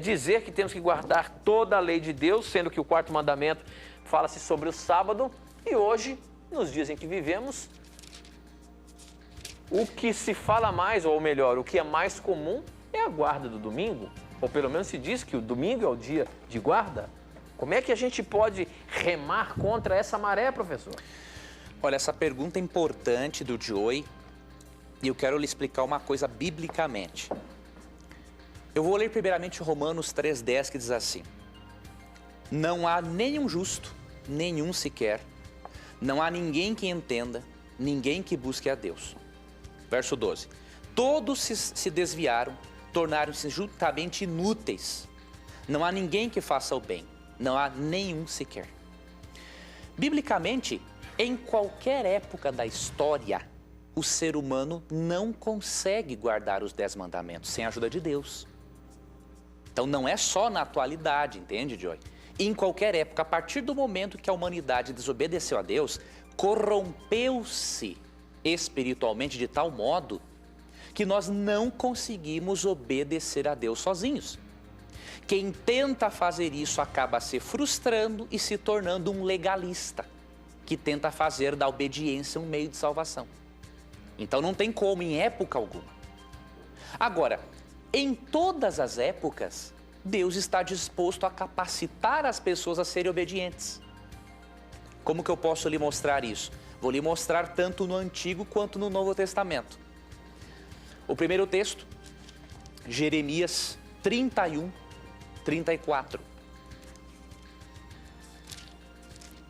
S1: dizer que temos que guardar toda a lei de Deus, sendo que o 4º mandamento fala-se sobre o sábado, e hoje nos dias em que vivemos, o que se fala mais, ou melhor, o que é mais comum é a guarda do domingo. Ou pelo menos se diz que o domingo é o dia de guarda. Como é que a gente pode remar contra essa maré, professor?
S2: Olha, essa pergunta é importante do Joey e eu quero lhe explicar uma coisa biblicamente. Eu vou ler primeiramente Romanos 3,10 que diz assim: não há nenhum justo, nenhum sequer, não há ninguém que entenda, ninguém que busque a Deus. Verso 12: todos se desviaram, tornaram-se juntamente inúteis, não há ninguém que faça o bem, não há nenhum sequer. Biblicamente, em qualquer época da história, o ser humano não consegue guardar os 10 mandamentos sem a ajuda de Deus. Então não é só na atualidade, entende, Joy? Em qualquer época, a partir do momento que a humanidade desobedeceu a Deus, corrompeu-se espiritualmente de tal modo que nós não conseguimos obedecer a Deus sozinhos. Quem tenta fazer isso acaba se frustrando e se tornando um legalista, que tenta fazer da obediência um meio de salvação. Então não tem como em época alguma. Agora, em todas as épocas, Deus está disposto a capacitar as pessoas a serem obedientes. Como que eu posso lhe mostrar isso? Vou lhe mostrar tanto no Antigo quanto no Novo Testamento. O primeiro texto, Jeremias 31, 34.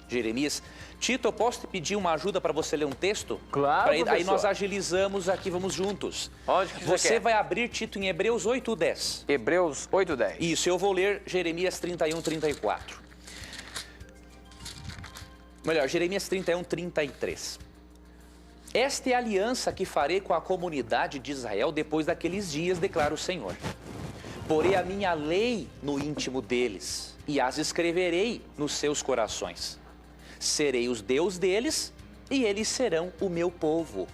S2: Jeremias. Tito, eu posso te pedir uma ajuda para você ler um texto?
S1: Claro, professor.
S2: Aí nós agilizamos aqui, vamos juntos.
S1: Onde que
S2: você vai abrir, Tito, em Hebreus 8:10.
S1: Hebreus 8:10.
S2: Isso, eu vou ler Jeremias 31, 34. Melhor, Jeremias 31, 33. Esta é a aliança que farei com a comunidade de Israel depois daqueles dias, declara o Senhor. Porei a minha lei no íntimo deles e as escreverei nos seus corações. Serei os Deus deles e eles serão o meu povo.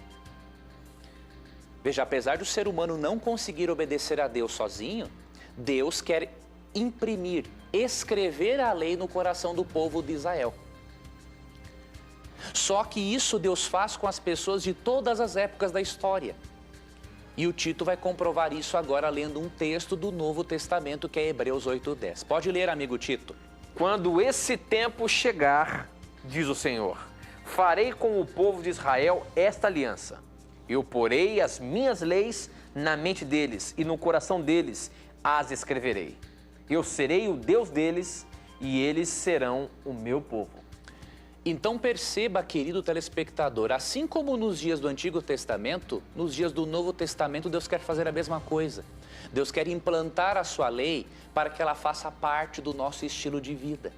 S2: Veja, apesar do ser humano não conseguir obedecer a Deus sozinho, Deus quer imprimir, escrever a lei no coração do povo de Israel. Só que isso Deus faz com as pessoas de todas as épocas da história. E o Tito vai comprovar isso agora lendo um texto do Novo Testamento que é Hebreus 8:10. Pode ler, amigo Tito.
S1: Quando esse tempo chegar, diz o Senhor, farei com o povo de Israel esta aliança. Eu porei as minhas leis na mente deles e no coração deles as escreverei. Eu serei o Deus deles e eles serão o meu povo.
S2: Então perceba, querido telespectador, assim como nos dias do Antigo Testamento, nos dias do Novo Testamento, Deus quer fazer a mesma coisa. Deus quer implantar a sua lei para que ela faça parte do nosso estilo de vida.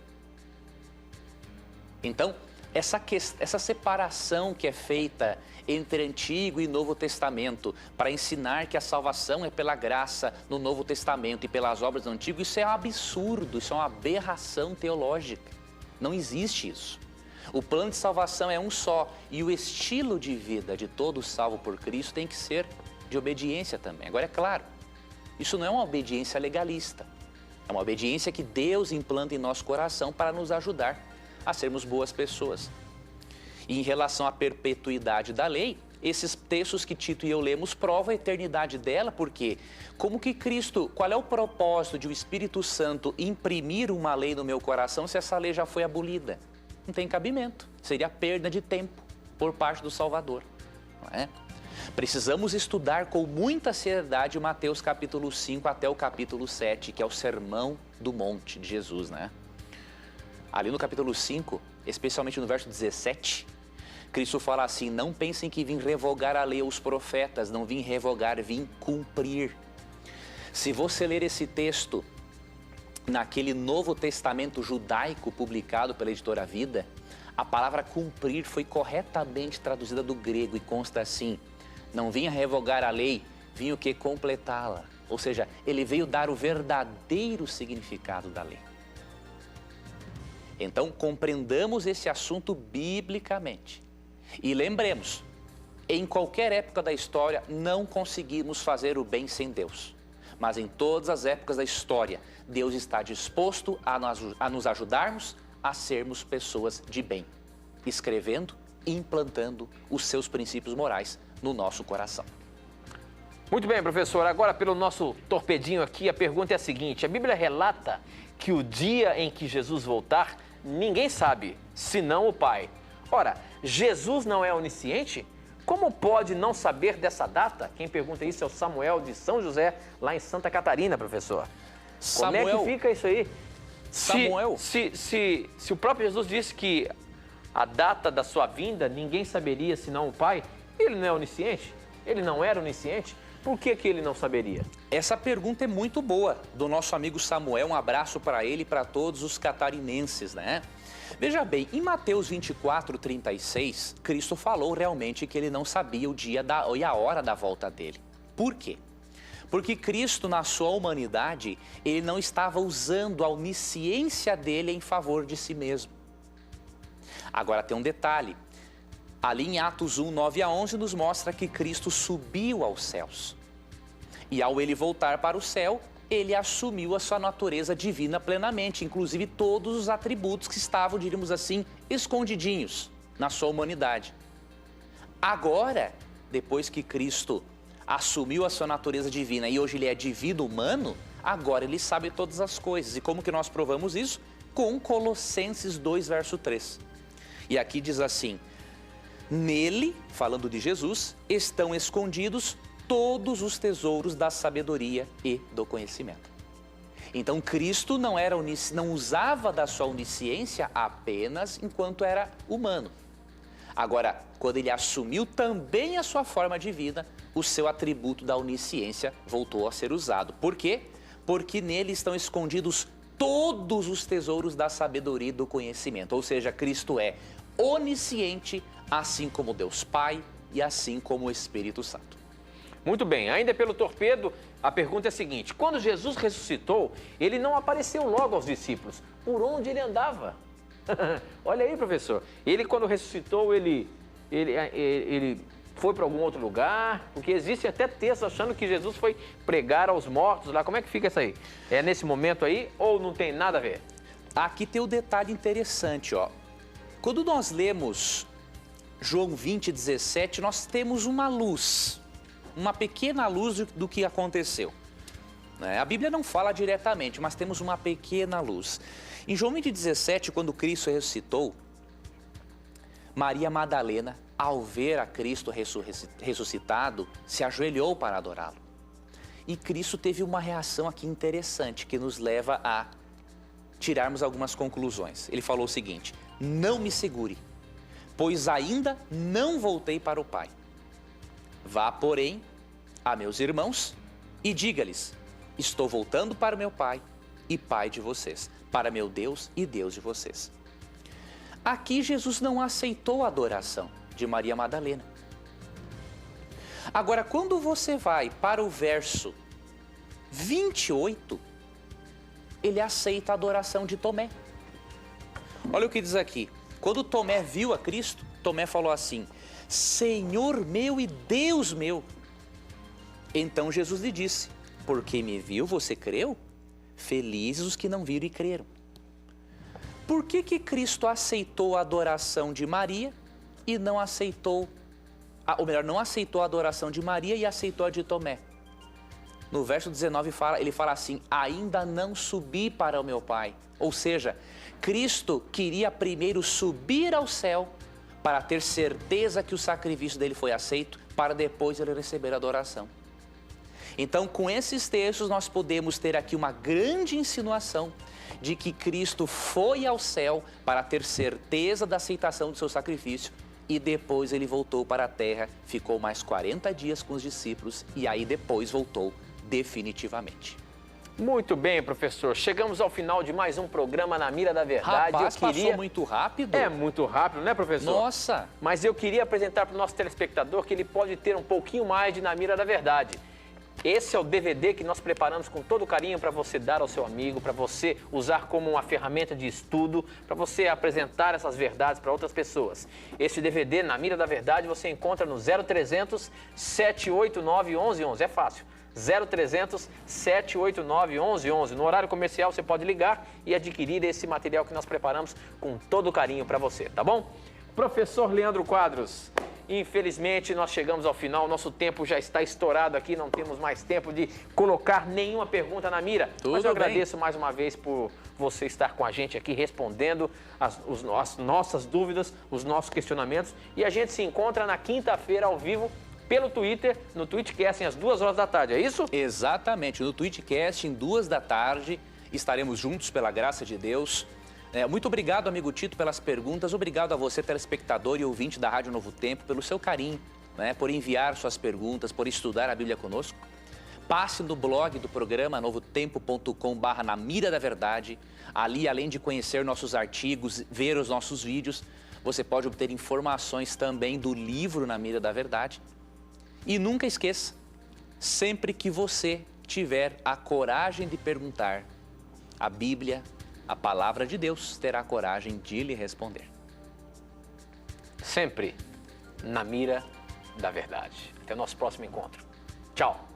S2: Então, essa separação que é feita entre Antigo e Novo Testamento para ensinar que a salvação é pela graça no Novo Testamento e pelas obras do Antigo, isso é um absurdo, isso é uma aberração teológica. Não existe isso. O plano de salvação é um só e o estilo de vida de todo salvo por Cristo tem que ser de obediência também. Agora, é claro, isso não é uma obediência legalista. É uma obediência que Deus implanta em nosso coração para nos ajudar a sermos boas pessoas. E em relação à perpetuidade da lei, esses textos que Tito e eu lemos provam a eternidade dela, porque como que Cristo, qual é o propósito de o Espírito Santo imprimir uma lei no meu coração se essa lei já foi abolida? Não tem cabimento, seria perda de tempo por parte do Salvador, não é? Precisamos estudar com muita seriedade Mateus capítulo 5 até o capítulo 7, que é o Sermão do Monte de Jesus, né? Ali no capítulo 5, especialmente no verso 17, Cristo fala assim: não pensem que vim revogar a lei ou os profetas, não vim revogar, vim cumprir. Se você ler esse texto naquele Novo Testamento judaico publicado pela editora Vida, a palavra cumprir foi corretamente traduzida do grego e consta assim: não vinha revogar a lei, vinha o que? Completá-la. Ou seja, ele veio dar o verdadeiro significado da lei. Então, compreendamos esse assunto biblicamente. E lembremos, em qualquer época da história, não conseguimos fazer o bem sem Deus. Mas em todas as épocas da história, Deus está disposto a nos ajudarmos a sermos pessoas de bem, escrevendo implantando os seus princípios morais no nosso coração.
S1: Muito bem, professor. Agora, pelo nosso torpedinho aqui, a pergunta é a seguinte. A Bíblia relata que o dia em que Jesus voltar, ninguém sabe, senão o Pai. Ora, Jesus não é onisciente? Como pode não saber dessa data? Quem pergunta isso é o Samuel de São José, lá em Santa Catarina, professor.
S2: Samuel,
S1: como é que fica isso aí?
S2: Samuel.
S1: Se o próprio Jesus disse que a data da sua vinda ninguém saberia senão o Pai, ele não é onisciente? Ele não era onisciente? Por que ele não saberia?
S2: Essa pergunta é muito boa, do nosso amigo Samuel. Um abraço para ele e para todos os catarinenses, né? Veja bem, em Mateus 24:36, Cristo falou realmente que ele não sabia o dia e a hora da volta dele. Por quê? Porque Cristo, na sua humanidade, ele não estava usando a onisciência dele em favor de si mesmo. Agora tem um detalhe. Ali em Atos 1, 9 a 11, nos mostra que Cristo subiu aos céus. E ao ele voltar para o céu, ele assumiu a sua natureza divina plenamente, inclusive todos os atributos que estavam, diríamos assim, escondidinhos na sua humanidade. Agora, depois que Cristo assumiu a sua natureza divina e hoje ele é divino humano, agora ele sabe todas as coisas. E como que nós provamos isso? Com Colossenses 2, verso 3. E aqui diz assim: nele, falando de Jesus, estão escondidos todos os tesouros da sabedoria e do conhecimento. Então Cristo não usava da sua onisciência apenas enquanto era humano. Agora, quando ele assumiu também a sua forma divina, o seu atributo da onisciência voltou a ser usado. Por quê? Porque nele estão escondidos todos os tesouros da sabedoria e do conhecimento. Ou seja, Cristo é onisciente, assim como Deus Pai e assim como o Espírito Santo.
S1: Muito bem, ainda pelo torpedo, a pergunta é a seguinte: quando Jesus ressuscitou, ele não apareceu logo aos discípulos. Por onde ele andava? Olha aí, professor. Ele, quando ressuscitou, ele foi para algum outro lugar? Porque existe até texto achando que Jesus foi pregar aos mortos lá. Como é que fica isso aí? É nesse momento aí ou não tem nada a ver?
S2: Aqui tem um detalhe interessante, ó. Quando nós lemos João 20:17, nós temos uma luz, uma pequena luz do que aconteceu. A Bíblia não fala diretamente, mas temos uma pequena luz. Em João 20:17, quando Cristo ressuscitou, Maria Madalena, ao ver a Cristo ressuscitado, se ajoelhou para adorá-lo. E Cristo teve uma reação aqui interessante, que nos leva a tirarmos algumas conclusões. Ele falou o seguinte: não me segure, pois ainda não voltei para o Pai. Vá, porém, a meus irmãos e diga-lhes: estou voltando para o meu Pai e Pai de vocês, para meu Deus e Deus de vocês. Aqui Jesus não aceitou a adoração de Maria Madalena. Agora, quando você vai para o verso 28, ele aceita a adoração de Tomé. Olha o que diz aqui. Quando Tomé viu a Cristo, Tomé falou assim: Senhor meu e Deus meu. Então Jesus lhe disse: porque me viu, você creu? Felizes os que não viram e creram. Por que Cristo aceitou a adoração de Maria e não aceitou, não aceitou a adoração de Maria e aceitou a de Tomé? No verso 19 ele fala assim: ainda não subi para o meu Pai. Ou seja, Cristo queria primeiro subir ao céu para ter certeza que o sacrifício dele foi aceito, para depois ele receber a adoração. Então, com esses textos, nós podemos ter aqui uma grande insinuação de que Cristo foi ao céu para ter certeza da aceitação do seu sacrifício e depois ele voltou para a terra, ficou mais 40 dias com os discípulos e aí depois voltou definitivamente.
S1: Muito bem, professor. Chegamos ao final de mais um programa Na Mira da Verdade.
S2: Rapaz, passou muito rápido.
S1: É muito rápido, né, professor?
S2: Nossa!
S1: Mas eu queria apresentar para o nosso telespectador que ele pode ter um pouquinho mais de Na Mira da Verdade. Esse é o DVD que nós preparamos com todo carinho para você dar ao seu amigo, para você usar como uma ferramenta de estudo, para você apresentar essas verdades para outras pessoas. Esse DVD, Na Mira da Verdade, você encontra no 0300 789 1111. É fácil. 0300 789 1111. No horário comercial você pode ligar e adquirir esse material que nós preparamos com todo carinho para você, tá bom? Professor Leandro Quadros, infelizmente nós chegamos ao final, nosso tempo já está estourado aqui, não temos mais tempo de colocar nenhuma pergunta na mira. Mas eu agradeço mais uma vez por você estar com a gente aqui respondendo as nossas dúvidas, os nossos questionamentos. E a gente se encontra na quinta-feira ao vivo pelo Twitter, no Twitchcast, às 2h da tarde, é isso?
S2: Exatamente, no Twitchcast, em 2 da tarde, estaremos juntos pela graça de Deus. Muito obrigado, amigo Tito, pelas perguntas. Obrigado a você, telespectador e ouvinte da Rádio Novo Tempo, pelo seu carinho, por enviar suas perguntas, por estudar a Bíblia conosco. Passe no blog do programa novotempo.com/na mira da verdade. Ali, além de conhecer nossos artigos, ver os nossos vídeos, você pode obter informações também do livro Na Mira da Verdade. E nunca esqueça, sempre que você tiver a coragem de perguntar, a Bíblia, a palavra de Deus, terá coragem de lhe responder.
S1: Sempre na mira da verdade. Até o nosso próximo encontro. Tchau.